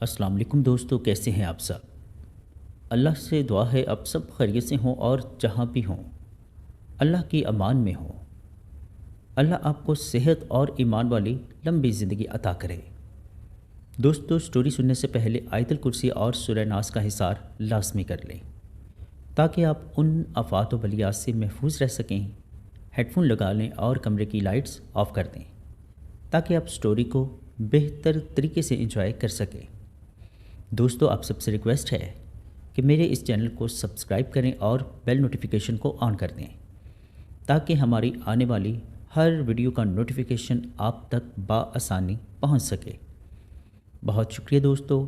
السلام علیکم دوستو، کیسے ہیں آپ سب؟ اللہ سے دعا ہے آپ سب خیریت سے ہوں اور جہاں بھی ہوں اللہ کی امان میں ہوں۔ اللہ آپ کو صحت اور ایمان والی لمبی زندگی عطا کرے۔ دوستو، سٹوری سننے سے پہلے آیت الکرسی اور سورہ ناس کا حصار لازمی کر لیں تاکہ آپ ان آفات و بلیات سے محفوظ رہ سکیں۔ ہیڈ فون لگا لیں اور کمرے کی لائٹس آف کر دیں تاکہ آپ سٹوری کو بہتر طریقے سے انجوائے کر سکیں۔ دوستو، آپ سب سے ریکویسٹ ہے کہ میرے اس چینل کو سبسکرائب کریں اور بیل نوٹیفیکیشن کو آن کر دیں تاکہ ہماری آنے والی ہر ویڈیو کا نوٹیفیکیشن آپ تک بآسانی پہنچ سکے۔ بہت شکریہ دوستو،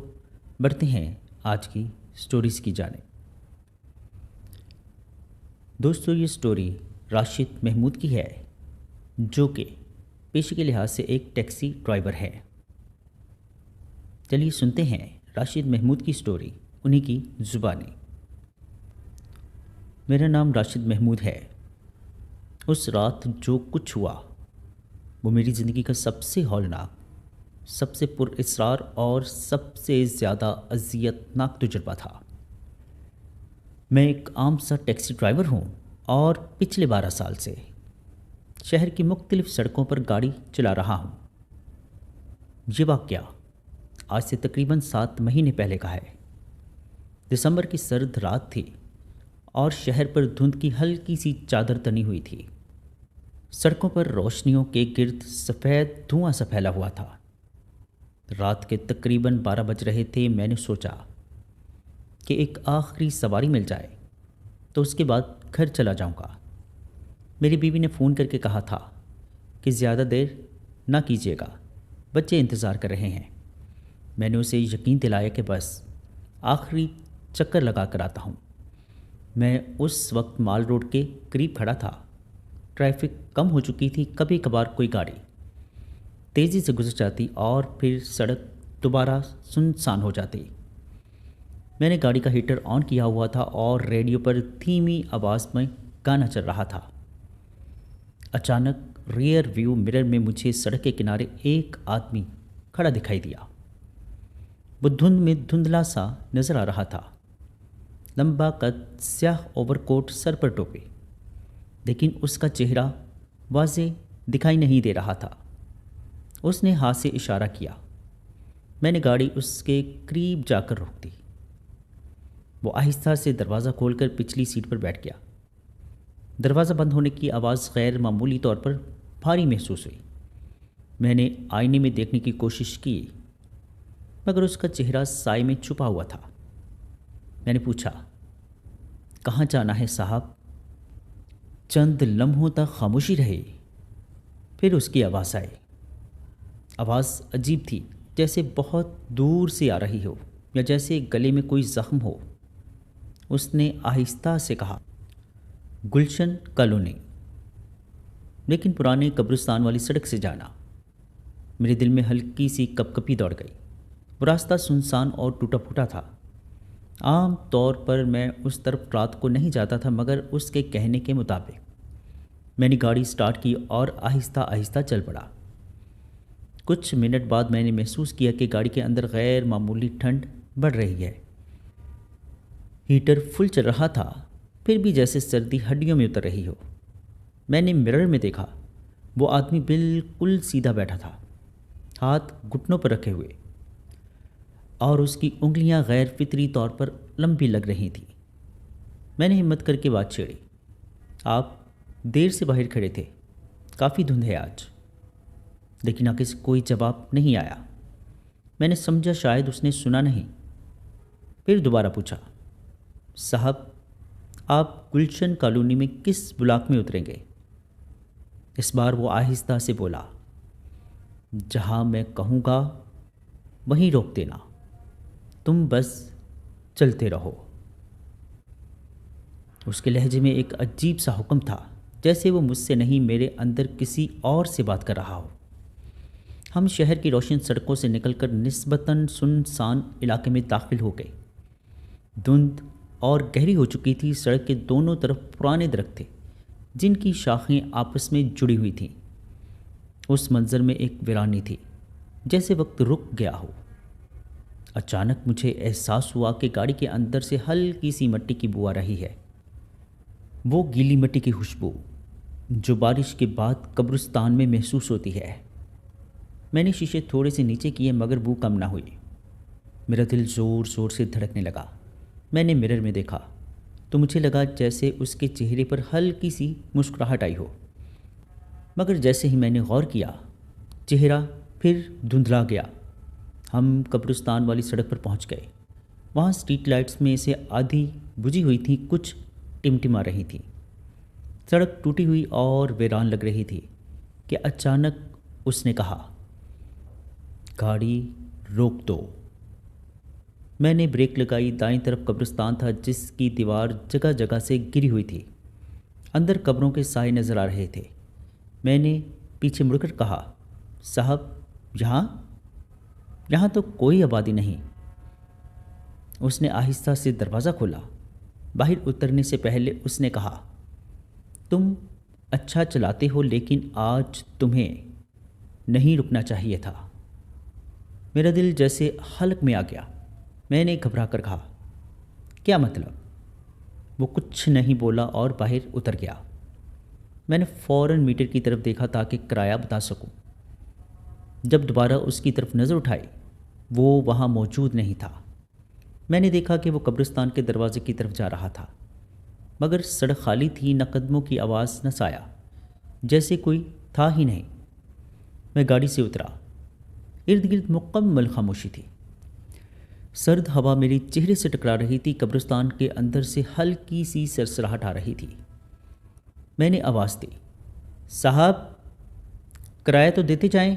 بڑھتے ہیں آج کی سٹوریز کی جانب۔ دوستو، یہ سٹوری راشد محمود کی ہے جو کہ پیشے کے لحاظ سے ایک ٹیکسی ڈرائیور ہے۔ چلیے سنتے ہیں راشد محمود کی سٹوری انہی کی زبانی۔ میرا نام راشد محمود ہے۔ اس رات جو کچھ ہوا وہ میری زندگی کا سب سے ہولناک، سب سے پر اسرار اور سب سے زیادہ اذیت ناک تجربہ تھا۔ میں ایک عام سا ٹیکسی ڈرائیور ہوں اور پچھلے 12 سال سے شہر کی مختلف سڑکوں پر گاڑی چلا رہا ہوں۔ یہ واقعہ آج سے تقریباً 7 مہینے پہلے کا ہے۔ دسمبر کی سرد رات تھی اور شہر پر دھند کی ہلکی سی چادر تنی ہوئی تھی۔ سڑکوں پر روشنیوں کے گرد سفید دھواں سا پھیلا ہوا تھا۔ رات کے تقریباً 12 بج رہے تھے۔ میں نے سوچا کہ ایک آخری سواری مل جائے تو اس کے بعد گھر چلا جاؤں گا۔ میری بیوی نے فون کر کے کہا تھا کہ زیادہ دیر نہ کیجیے گا، بچے انتظار کر رہے ہیں۔ میں نے اسے یقین دلایا کہ بس آخری چکر لگا کر آتا ہوں۔ میں اس وقت مال روڈ کے قریب کھڑا تھا۔ ٹریفک کم ہو چکی تھی، کبھی کبھار کوئی گاڑی تیزی سے گزر جاتی اور پھر سڑک دوبارہ سنسان ہو جاتی۔ میں نے گاڑی کا ہیٹر آن کیا ہوا تھا اور ریڈیو پر دھیمی آواز میں گانا چل رہا تھا۔ اچانک ریئر ویو مرر میں مجھے سڑک کے کنارے ایک آدمی کھڑا دکھائی دیا۔ وہ دھند میں دھندلا سا نظر آ رہا تھا۔ لمبا قد، سیاہ اوور کوٹ، سر پر ٹوپی، لیکن اس کا چہرہ واضح دکھائی نہیں دے رہا تھا۔ اس نے ہاتھ سے اشارہ کیا۔ میں نے گاڑی اس کے قریب جا کر روک دی۔ وہ آہستہ سے دروازہ کھول کر پچھلی سیٹ پر بیٹھ گیا۔ دروازہ بند ہونے کی آواز غیر معمولی طور پر بھاری محسوس ہوئی۔ میں نے آئینے میں دیکھنے کی کوشش کی مگر اس کا چہرہ سائے میں چھپا ہوا تھا۔ میں نے پوچھا، کہاں جانا ہے صاحب؟ چند لمحوں تک خاموشی رہی، پھر اس کی آواز آئی۔ آواز عجیب تھی، جیسے بہت دور سے آ رہی ہو یا جیسے گلے میں کوئی زخم ہو۔ اس نے آہستہ سے کہا، گلشن کالونی، لیکن پرانے قبرستان والی سڑک سے جانا۔ میرے دل میں ہلکی سی کپ کپی دوڑ گئی۔ وہ راستہ سنسان اور ٹوٹا پھوٹا تھا۔ عام طور پر میں اس طرف رات کو نہیں جاتا تھا، مگر اس کے کہنے کے مطابق میں نے گاڑی سٹارٹ کی اور آہستہ آہستہ چل پڑا۔ کچھ منٹ بعد میں نے محسوس کیا کہ گاڑی کے اندر غیر معمولی ٹھنڈ بڑھ رہی ہے۔ ہیٹر فل چل رہا تھا، پھر بھی جیسے سردی ہڈیوں میں اتر رہی ہو۔ میں نے مرر میں دیکھا، وہ آدمی بالکل سیدھا بیٹھا تھا، ہاتھ گھٹنوں پر رکھے ہوئے، اور اس کی انگلیاں غیر فطری طور پر لمبی لگ رہی تھیں۔ میں نے ہمت کر کے بات چھیڑی، آپ دیر سے باہر کھڑے تھے، کافی دھند ہے آج۔ لیکن آگے سے کوئی جواب نہیں آیا۔ میں نے سمجھا شاید اس نے سنا نہیں۔ پھر دوبارہ پوچھا، صاحب آپ گلشن کالونی میں کس بلاک میں اتریں گے؟ اس بار وہ آہستہ سے بولا، جہاں میں کہوں گا وہیں روک دینا، تم بس چلتے رہو۔ اس کے لہجے میں ایک عجیب سا حکم تھا، جیسے وہ مجھ سے نہیں میرے اندر کسی اور سے بات کر رہا ہو۔ ہم شہر کی روشن سڑکوں سے نکل کر نسبتاً سنسان علاقے میں داخل ہو گئے۔ دھند اور گہری ہو چکی تھی۔ سڑک کے دونوں طرف پرانے درخت تھے جن کی شاخیں آپس میں جڑی ہوئی تھیں۔ اس منظر میں ایک ویرانی تھی، جیسے وقت رک گیا ہو۔ اچانک مجھے احساس ہوا کہ گاڑی کے اندر سے ہلکی سی مٹی کی بو آ رہی ہے، وہ گیلی مٹی کی خوشبو جو بارش کے بعد قبرستان میں محسوس ہوتی ہے۔ میں نے شیشے تھوڑے سے نیچے کیے مگر بو کم نہ ہوئی۔ میرا دل زور زور سے دھڑکنے لگا۔ میں نے مرر میں دیکھا تو مجھے لگا جیسے اس کے چہرے پر ہلکی سی مسکراہٹ آئی ہو، مگر جیسے ہی میں نے غور کیا چہرہ پھر دھندلا گیا۔ ہم قبرستان والی سڑک پر پہنچ گئے۔ وہاں اسٹریٹ لائٹس میں سے آدھی بجھی ہوئی تھیں، کچھ ٹمٹما رہی تھیں۔ سڑک ٹوٹی ہوئی اور ویران لگ رہی تھی کہ اچانک اس نے کہا، گاڑی روک دو۔ میں نے بریک لگائی۔ دائیں طرف قبرستان تھا جس کی دیوار جگہ جگہ سے گری ہوئی تھی، اندر قبروں کے سائے نظر آ رہے تھے۔ میں نے پیچھے مڑ کر کہا، صاحب یہاں تو کوئی آبادی نہیں۔ اس نے آہستہ سے دروازہ کھولا۔ باہر اترنے سے پہلے اس نے کہا، تم اچھا چلاتے ہو لیکن آج تمہیں نہیں رکنا چاہیے تھا۔ میرا دل جیسے حلق میں آ گیا۔ میں نے گھبرا کر کہا، کیا مطلب؟ وہ کچھ نہیں بولا اور باہر اتر گیا۔ میں نے فوراً میٹر کی طرف دیکھا تاکہ کرایہ بتا سکوں۔ جب دوبارہ اس کی طرف نظر اٹھائی وہ وہاں موجود نہیں تھا۔ میں نے دیکھا کہ وہ قبرستان کے دروازے کی طرف جا رہا تھا، مگر سڑک خالی تھی، نہ قدموں کی آواز نہ سایہ، جیسے کوئی تھا ہی نہیں۔ میں گاڑی سے اترا۔ ارد گرد مکمل خاموشی تھی۔ سرد ہوا میرے چہرے سے ٹکرا رہی تھی۔ قبرستان کے اندر سے ہلکی سی سرسراہٹ آ رہی تھی۔ میں نے آواز دی، صاحب کرایہ تو دیتے جائیں،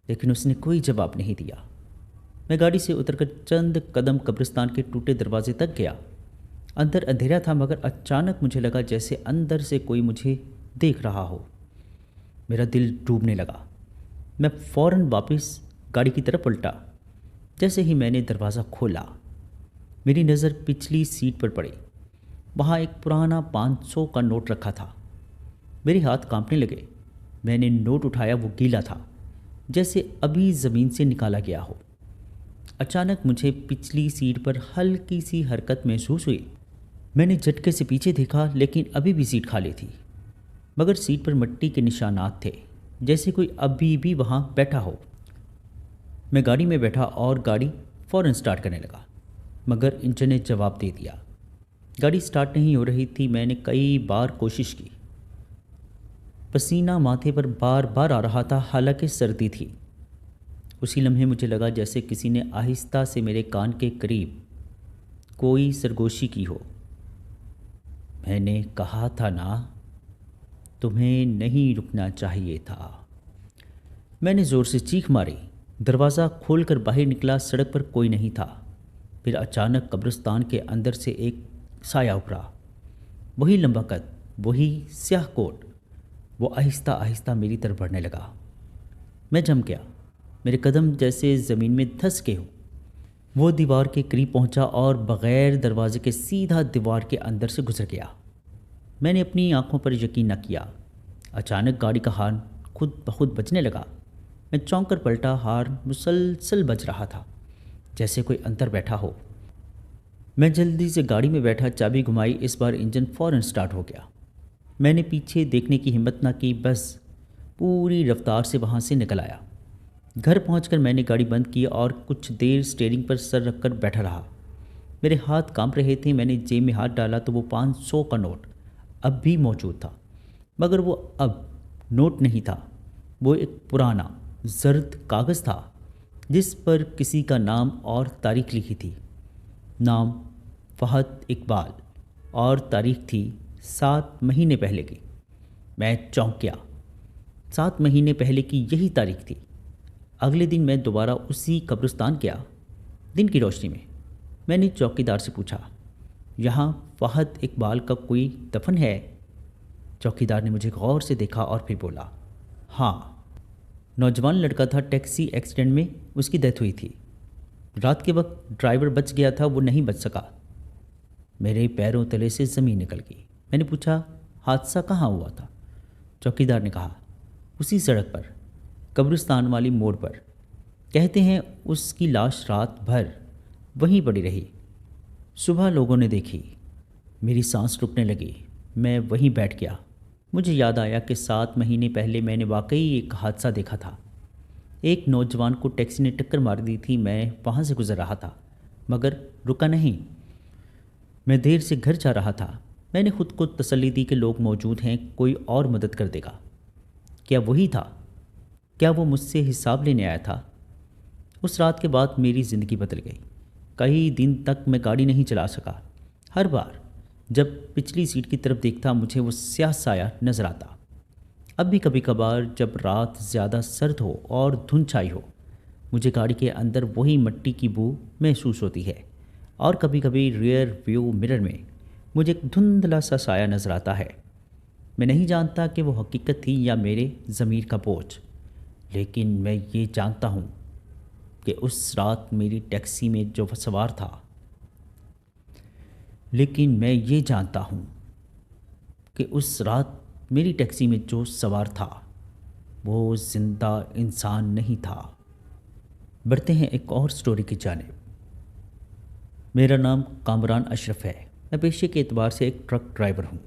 لیکن اس نے کوئی جواب نہیں دیا۔ میں گاڑی سے اتر کر چند قدم قبرستان کے ٹوٹے دروازے تک گیا۔ اندر اندھیرا تھا مگر اچانک مجھے لگا جیسے اندر سے کوئی مجھے دیکھ رہا ہو۔ میرا دل ڈوبنے لگا۔ میں فوراً واپس گاڑی کی طرف پلٹا۔ جیسے ہی میں نے دروازہ کھولا میری نظر پچھلی سیٹ پر پڑی۔ وہاں ایک پرانا 500 کا نوٹ رکھا تھا۔ میرے ہاتھ کانپنے لگے۔ میں نے نوٹ اٹھایا، وہ گیلا تھا، جیسے ابھی زمین سے نکالا گیا ہو۔ اچانک مجھے پچھلی سیٹ پر ہلکی سی حرکت محسوس ہوئی۔ میں نے جھٹکے سے پیچھے دیکھا لیکن ابھی بھی سیٹ خالی تھی، مگر سیٹ پر مٹی کے نشانات تھے، جیسے کوئی ابھی بھی وہاں بیٹھا ہو۔ میں گاڑی میں بیٹھا اور گاڑی فوراً سٹارٹ کرنے لگا، مگر انجن نے جواب دے دیا۔ گاڑی سٹارٹ نہیں ہو رہی تھی۔ میں نے کئی بار کوشش کی، پسینہ ماتھے پر بار بار آ رہا تھا، حالانکہ سردی تھی۔ اسی لمحے مجھے لگا جیسے کسی نے آہستہ سے میرے کان کے قریب کوئی سرگوشی کی ہو۔ میں نے کہا تھا نا، تمہیں نہیں رکنا چاہیے تھا۔ میں نے زور سے چیخ ماری۔ دروازہ کھول کر باہر نکلا۔ سڑک پر کوئی نہیں تھا۔ پھر اچانک قبرستان کے اندر سے ایک سایہ ابھرا، وہی لمبا قد، وہی سیاہ کوٹ۔ وہ آہستہ آہستہ میری طرف بڑھنے لگا۔ میں جم گیا، میرے قدم جیسے زمین میں دھس گئے ہوں۔ وہ دیوار کے قریب پہنچا اور بغیر دروازے کے سیدھا دیوار کے اندر سے گزر گیا۔ میں نے اپنی آنکھوں پر یقین نہ کیا۔ اچانک گاڑی کا ہارن خود بخود بجنے لگا۔ میں چونک کر پلٹا۔ ہارن مسلسل بج رہا تھا، جیسے کوئی اندر بیٹھا ہو۔ میں جلدی سے گاڑی میں بیٹھا، چابی گھمائی۔ اس بار انجن فوراً سٹارٹ ہو گیا۔ میں نے پیچھے دیکھنے کی ہمت نہ کی، بس پوری رفتار سے وہاں سے نکل آیا۔ گھر پہنچ کر میں نے گاڑی بند کی اور کچھ دیر اسٹیئرنگ پر سر رکھ کر بیٹھا رہا۔ میرے ہاتھ کانپ رہے تھے۔ میں نے جیب میں ہاتھ ڈالا تو وہ 500 کا نوٹ اب بھی موجود تھا، مگر وہ اب نوٹ نہیں تھا، وہ ایک پرانا زرد کاغذ تھا جس پر کسی کا نام اور تاریخ لکھی تھی۔ نام فہد اقبال اور تاریخ تھی 7 مہینے پہلے کی۔ میں چونک گیا۔ 7 مہینے پہلے کی یہی تاریخ تھی۔ اگلے دن میں دوبارہ اسی قبرستان گیا، دن کی روشنی میں۔ میں نے چوکیدار سے پوچھا، یہاں فہد اقبال کا کوئی دفن ہے؟ چوکیدار نے مجھے غور سے دیکھا اور پھر بولا، ہاں، نوجوان لڑکا تھا، ٹیکسی ایکسیڈنٹ میں اس کی ڈیتھ ہوئی تھی۔ رات کے وقت ڈرائیور بچ گیا تھا، وہ نہیں بچ سکا۔ میرے پیروں تلے سے زمین نکل گئی۔ میں نے پوچھا، حادثہ کہاں ہوا تھا؟ چوکیدار نے کہا، اسی سڑک پر، قبرستان والی موڑ پر۔ کہتے ہیں اس کی لاش رات بھر وہیں پڑی رہی۔ صبح لوگوں نے دیکھی، میری سانس رکنے لگی، میں وہیں بیٹھ گیا۔ مجھے یاد آیا کہ 7 مہینے پہلے میں نے واقعی ایک حادثہ دیکھا تھا۔ ایک نوجوان کو ٹیکسی نے ٹکر مار دی تھی۔ میں وہاں سے گزر رہا تھا مگر رکا نہیں۔ میں دیر سے گھر جا رہا تھا۔ میں نے خود کو تسلی دی کہ لوگ موجود ہیں، کوئی اور مدد کر دے گا۔ کیا وہی تھا؟ کیا وہ مجھ سے حساب لینے آیا تھا؟ اس رات کے بعد میری زندگی بدل گئی۔ کئی دن تک میں گاڑی نہیں چلا سکا۔ ہر بار جب پچھلی سیٹ کی طرف دیکھتا مجھے وہ سیاہ سایہ نظر آتا۔ اب بھی کبھی کبھار جب رات زیادہ سرد ہو اور دھند چھائی ہو، مجھے گاڑی کے اندر وہی مٹی کی بو محسوس ہوتی ہے، اور کبھی کبھی ریئر ویو مرر میں مجھے ایک دھندلا سا سایہ نظر آتا ہے۔ میں نہیں جانتا کہ وہ حقیقت تھی یا میرے ضمیر کا بوجھ، لیکن میں یہ جانتا ہوں کہ اس رات میری ٹیکسی میں جو سوار تھا وہ زندہ انسان نہیں تھا۔ بڑھتے ہیں ایک اور سٹوری کی جانب۔ میرا نام کامران اشرف ہے۔ میں پیشے کے اعتبار سے ایک ٹرک ڈرائیور ہوں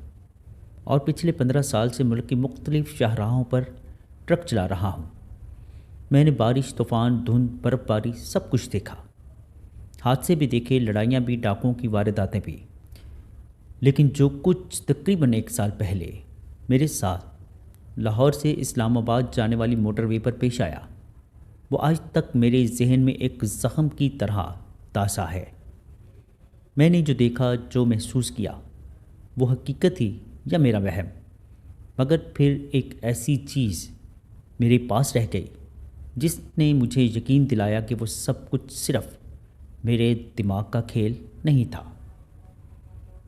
اور پچھلے 15 سال سے ملک کی مختلف شاہراہوں پر ٹرک چلا رہا ہوں۔ میں نے بارش، طوفان، دھند، برف باری سب کچھ دیکھا۔ حادثے بھی دیکھے، لڑائیاں بھی، ڈاکوؤں کی وارداتیں بھی۔ لیکن جو کچھ تقریباً 1 سال پہلے میرے ساتھ لاہور سے اسلام آباد جانے والی موٹر وے پر پیش آیا، وہ آج تک میرے ذہن میں ایک زخم کی طرح تازہ ہے۔ میں نے جو دیکھا، جو محسوس کیا، وہ حقیقت تھی یا میرا وہم؟ مگر پھر ایک ایسی چیز میرے پاس رہ گئی جس نے مجھے یقین دلایا کہ وہ سب کچھ صرف میرے دماغ کا کھیل نہیں تھا۔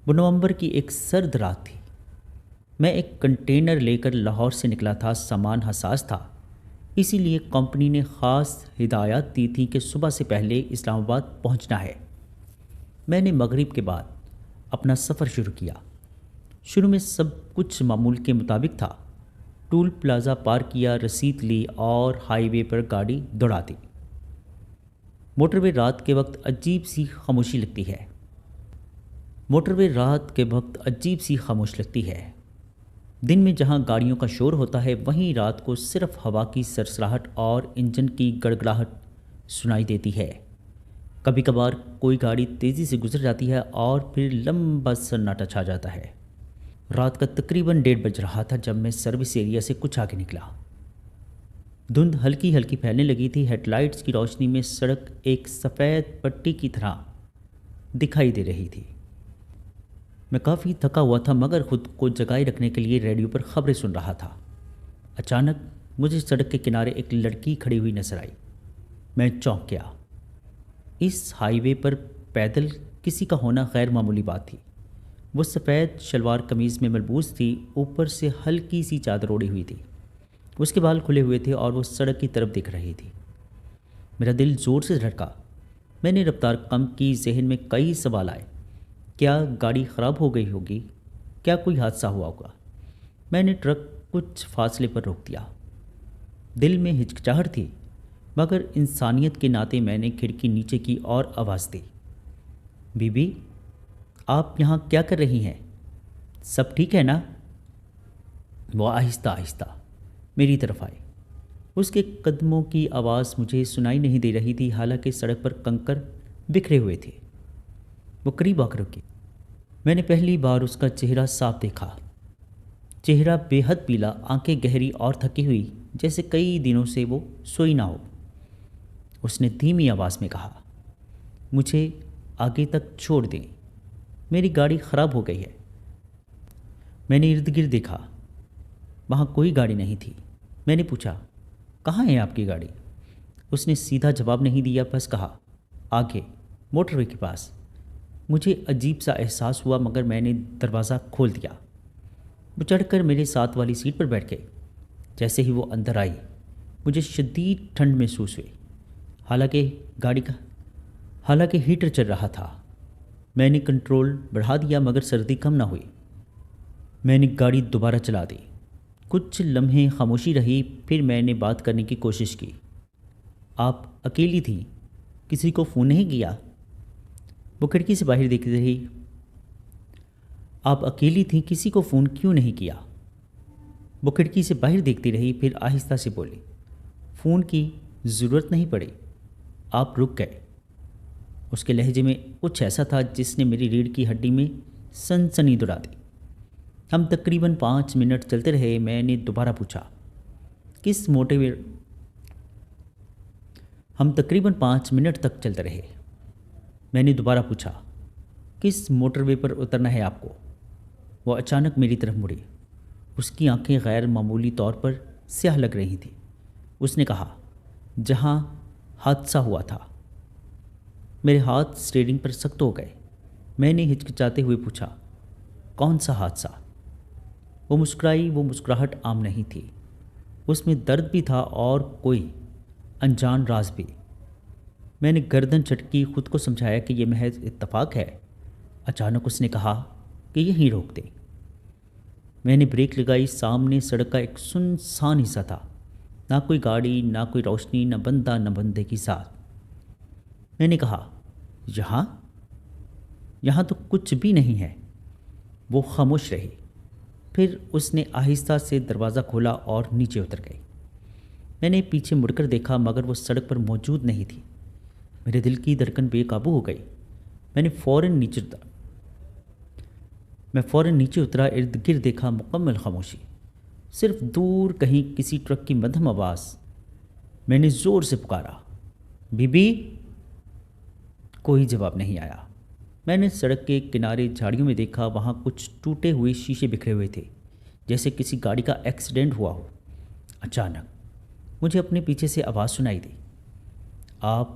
وہ نومبر کی ایک سرد رات تھی۔ میں ایک کنٹینر لے کر لاہور سے نکلا تھا۔ سامان حساس تھا، اسی لیے کمپنی نے خاص ہدایات دی تھی کہ صبح سے پہلے اسلام آباد پہنچنا ہے۔ میں نے مغرب کے بعد اپنا سفر شروع کیا۔ شروع میں سب کچھ معمول کے مطابق تھا۔ ٹول پلازا پار کیا، رسید لی اور ہائی وے پر گاڑی دوڑا دی۔ موٹر وے رات کے وقت عجیب سی خاموش لگتی ہے۔ دن میں جہاں گاڑیوں کا شور ہوتا ہے، وہیں رات کو صرف ہوا کی سرسراہٹ اور انجن کی گڑگڑاہٹ سنائی دیتی ہے۔ کبھی کبھار کوئی گاڑی تیزی سے گزر جاتی ہے اور پھر لمبا سناٹا چھا جاتا ہے۔ رات کا تقریباً 1:30 بج رہا تھا جب میں سروس ایریا سے کچھ آگے نکلا۔ دھند ہلکی ہلکی پھیلنے لگی تھی۔ ہیڈ لائٹس کی روشنی میں سڑک ایک سفید پٹی کی طرح دکھائی دے رہی تھی۔ میں کافی تھکا ہوا تھا مگر خود کو جگائے رکھنے کے لیے ریڈیو پر خبریں سن رہا تھا۔ اچانک مجھے سڑک کے کنارے ایک لڑکی کھڑی ہوئی نظر آئی۔ میں چونک گیا۔ اس ہائی وے پر پیدل کسی کا ہونا غیر معمولی بات تھی۔ وہ سفید شلوار قمیض میں ملبوس تھی، اوپر سے ہلکی سی چادر اوڑھی ہوئی تھی۔ اس کے بال کھلے ہوئے تھے اور وہ سڑک کی طرف دیکھ رہی تھی۔ میرا دل زور سے دھڑکا۔ میں نے رفتار کم کی۔ ذہن میں کئی سوال آئے۔ کیا گاڑی خراب ہو گئی ہوگی؟ کیا کوئی حادثہ ہوا ہوگا؟ میں نے ٹرک کچھ فاصلے پر روک دیا۔ دل میں ہچکچاہٹ تھی مگر انسانیت کے ناطے میں نے کھڑکی نیچے کی اور آواز دی، بی بی آپ یہاں کیا کر رہی ہیں؟ سب ٹھیک ہے نا؟ وہ آہستہ آہستہ میری طرف آئی۔ اس کے قدموں کی آواز مجھے سنائی نہیں دے رہی تھی، حالانکہ سڑک پر کنکر بکھرے ہوئے تھے۔ وہ قریب آ کر رکی۔ میں نے پہلی بار اس کا چہرہ صاف دیکھا۔ چہرہ بے حد پیلا، آنکھیں گہری اور تھکی ہوئی، جیسے کئی دنوں سے وہ سوئی نہ ہو۔ اس نے دھیمی آواز میں کہا، مجھے آگے تک چھوڑ دیں، میری گاڑی خراب ہو گئی ہے۔ میں نے ارد گرد دیکھا، وہاں کوئی گاڑی نہیں تھی۔ میں نے پوچھا، کہاں ہے آپ کی گاڑی؟ اس نے سیدھا جواب نہیں دیا، بس کہا، آگے موٹر وے کے پاس۔ مجھے عجیب سا احساس ہوا مگر میں نے دروازہ کھول دیا۔ وہ چڑھ کر میرے ساتھ والی سیٹ پر بیٹھ گئی۔ جیسے ہی وہ اندر آئی مجھے شدید ٹھنڈ محسوس ہوئی، حالانکہ ہیٹر چل رہا تھا۔ میں نے کنٹرول بڑھا دیا مگر سردی کم نہ ہوئی۔ میں نے گاڑی دوبارہ چلا دی۔ کچھ لمحے خاموشی رہی، پھر میں نے بات کرنے کی کوشش کی۔ آپ اکیلی تھیں، کسی کو فون نہیں کیا؟ وہ کھڑکی سے باہر دیکھتی رہی۔ آپ اکیلی تھیں، کسی کو فون کیوں نہیں کیا؟ وہ کھڑکی سے باہر دیکھتی رہی، پھر آہستہ سے بولی، فون کی ضرورت نہیں پڑی، آپ رک گئے۔ اس کے لہجے میں کچھ ایسا تھا جس نے میری ریڑھ کی ہڈی میں سنسنی دوڑا دی۔ ہم تقریباً 5 منٹ چلتے رہے۔ میں نے دوبارہ پوچھا، کس موٹے وے ہم تقریباً 5 منٹ تک چلتے رہے۔ میں نے دوبارہ پوچھا، کس موٹر وے پر اترنا ہے آپ کو؟ وہ اچانک میری طرف مڑی۔ اس کی آنکھیں غیر معمولی طور پر سیاہ لگ رہی تھیں۔ اس نے کہا، جہاں حادثہ ہوا تھا۔ میرے ہاتھ اسٹیئرنگ پر سخت ہو گئے۔ میں نے ہچکچاتے ہوئے پوچھا، کون سا حادثہ؟ وہ مسکرائی۔ وہ مسکراہٹ عام نہیں تھی، اس میں درد بھی تھا اور کوئی انجان راز بھی۔ میں نے گردن جھٹکی، خود کو سمجھایا کہ یہ محض اتفاق ہے۔ اچانک اس نے کہا کہ یہیں روک دیں۔ میں نے بریک لگائی۔ سامنے سڑک کا ایک سنسان حصہ تھا، نہ کوئی گاڑی، نہ کوئی روشنی، نہ بندہ، نہ بندے کی ساتھ۔ میں نے کہا، یہاں تو کچھ بھی نہیں ہے۔ وہ خاموش رہی۔ پھر اس نے آہستہ سے دروازہ کھولا اور نیچے اتر گئی۔ میں نے پیچھے مڑ کر دیکھا مگر وہ سڑک پر موجود نہیں تھی۔ میرے دل کی دھڑکن بے قابو ہو گئی۔ میں فوراً نیچے اترا۔ ارد گرد دیکھا، مکمل خاموشی، صرف دور کہیں کسی ٹرک کی مدھم آواز۔ میں نے زور سے پکارا، بی بی! کوئی جواب نہیں آیا۔ میں نے سڑک کے کنارے جھاڑیوں میں دیکھا، وہاں کچھ ٹوٹے ہوئے شیشے بکھرے ہوئے تھے، جیسے کسی گاڑی کا ایکسیڈنٹ ہوا ہو۔ اچانک مجھے اپنے پیچھے سے آواز سنائی دی، آپ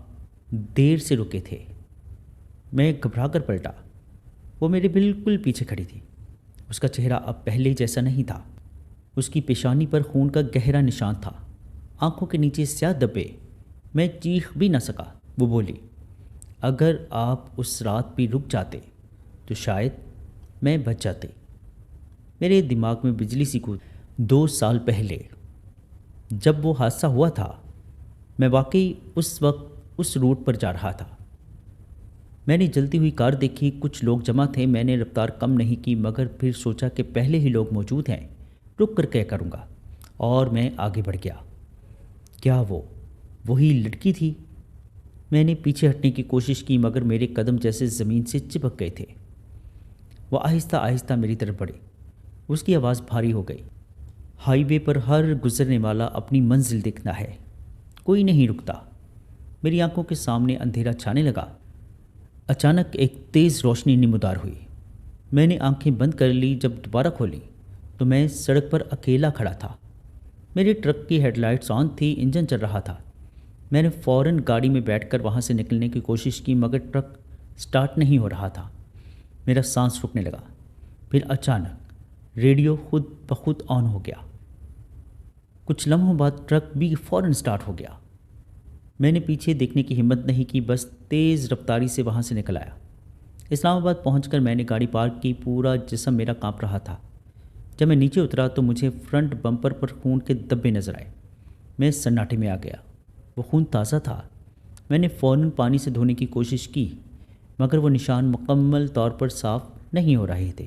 دیر سے رکے تھے۔ میں گھبرا کر پلٹا۔ وہ میرے بالکل پیچھے کھڑی تھی۔ اس کا چہرہ اب پہلے جیسا نہیں تھا۔ اس کی پیشانی پر خون کا گہرا نشان تھا، آنکھوں کے نیچے سیاہ دھبے۔ میں چیخ بھی نہ سکا۔ وہ بولی، اگر آپ اس رات بھی رک جاتے تو شاید میں بچ جاتے۔ میرے دماغ میں بجلی سی کود۔ 2 سال پہلے جب وہ حادثہ ہوا تھا، میں واقعی اس وقت اس روٹ پر جا رہا تھا۔ میں نے جلتی ہوئی کار دیکھی، کچھ لوگ جمع تھے۔ میں نے رفتار کم نہیں کی مگر پھر سوچا کہ پہلے ہی لوگ موجود ہیں، رک کر کیا کروں گا، اور میں آگے بڑھ گیا۔ کیا وہ وہی لڑکی تھی؟ میں نے پیچھے ہٹنے کی کوشش کی مگر میرے قدم جیسے زمین سے چپک گئے تھے۔ وہ آہستہ آہستہ میری طرف بڑھی۔ اس کی آواز بھاری ہو گئی، ہائی وے پر ہر گزرنے والا اپنی منزل دیکھنا ہے، کوئی نہیں رکتا۔ میری آنکھوں کے سامنے اندھیرا چھانے لگا۔ اچانک ایک تیز روشنی نمودار ہوئی۔ میں نے آنکھیں بند کر لی۔ جب دوبارہ کھولی تو میں سڑک پر اکیلا کھڑا تھا۔ میرے ٹرک کی ہیڈ لائٹس آن تھی، انجن چل رہا تھا۔ میں نے فوراً گاڑی میں بیٹھ کر وہاں سے نکلنے کی کوشش کی مگر ٹرک سٹارٹ نہیں ہو رہا تھا۔ میرا سانس رکنے لگا۔ پھر اچانک ریڈیو خود بخود آن ہو گیا۔ کچھ لمحوں بعد ٹرک بھی فوراً سٹارٹ ہو گیا۔ میں نے پیچھے دیکھنے کی ہمت نہیں کی، بس تیز رفتاری سے وہاں سے نکل آیا۔ اسلام آباد پہنچ کر میں نے گاڑی پارک کی۔ پورا جسم میرا کانپ رہا تھا۔ جب میں نیچے اترا تو مجھے فرنٹ بمپر پر خون کے دھبے نظر آئے۔ میں سناٹے میں آ گیا۔ وہ خون تازہ تھا۔ میں نے فوراً پانی سے دھونے کی کوشش کی مگر وہ نشان مکمل طور پر صاف نہیں ہو رہے تھے۔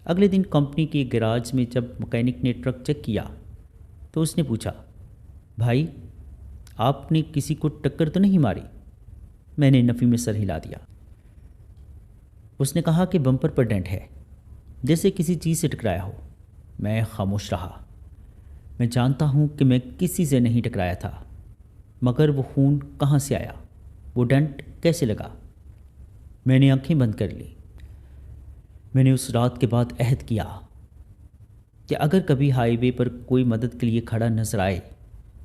اگلے دن کمپنی کے گیراج میں جب مکینک نے ٹرک چیک کیا تو اس نے پوچھا، بھائی آپ نے کسی کو ٹکر تو نہیں ماری؟ میں نے نفی میں سر ہلا دیا۔ اس نے کہا کہ بمپر پر ڈینٹ ہے، جیسے کسی چیز سے ٹکرایا ہو۔ میں خاموش رہا۔ میں جانتا ہوں کہ میں کسی سے نہیں ٹکرایا تھا، مگر وہ خون کہاں سے آیا؟ وہ ڈینٹ کیسے لگا؟ میں نے آنکھیں بند کر لی۔ میں نے اس رات کے بعد عہد کیا کہ اگر کبھی ہائی وے پر کوئی مدد کے لیے کھڑا نظر آئے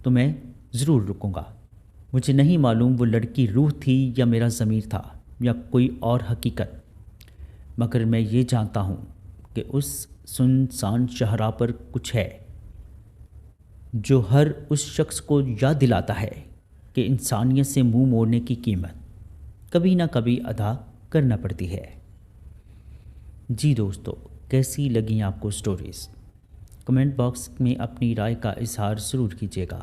تو میں ضرور رکوں گا۔ مجھے نہیں معلوم وہ لڑکی روح تھی یا میرا ضمیر تھا یا کوئی اور حقیقت، مگر میں یہ جانتا ہوں کہ اس سنسان شاہراہ پر کچھ ہے جو ہر اس شخص کو یاد دلاتا ہے کہ انسانیت سے منہ موڑنے کی قیمت کبھی نہ کبھی ادا کرنا پڑتی ہے۔ جی دوستو، کیسی لگیں آپ کو سٹوریز؟ کمنٹ باکس میں اپنی رائے کا اظہار ضرور کیجیے گا۔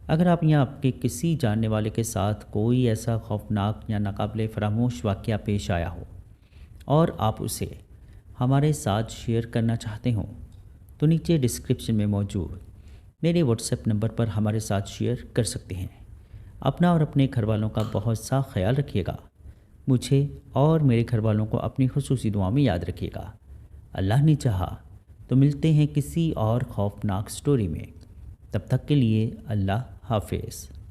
اگر آپ یا آپ کے کسی جاننے والے کے ساتھ کوئی ایسا خوفناک یا ناقابل فراموش واقعہ پیش آیا ہو اور آپ اسے ہمارے ساتھ شیئر کرنا چاہتے ہوں تو نیچے ڈسکرپشن میں موجود میرے واٹس ایپ نمبر پر ہمارے ساتھ شیئر کر سکتے ہیں۔ اپنا اور اپنے گھر والوں کا بہت سا خیال رکھیے گا۔ مجھے اور میرے گھر والوں کو اپنی خصوصی دعا میں یاد رکھیے گا۔ اللہ نے چاہا تو ملتے ہیں کسی اور خوفناک سٹوری میں۔ تب تک کے لیے اللہ حافظ۔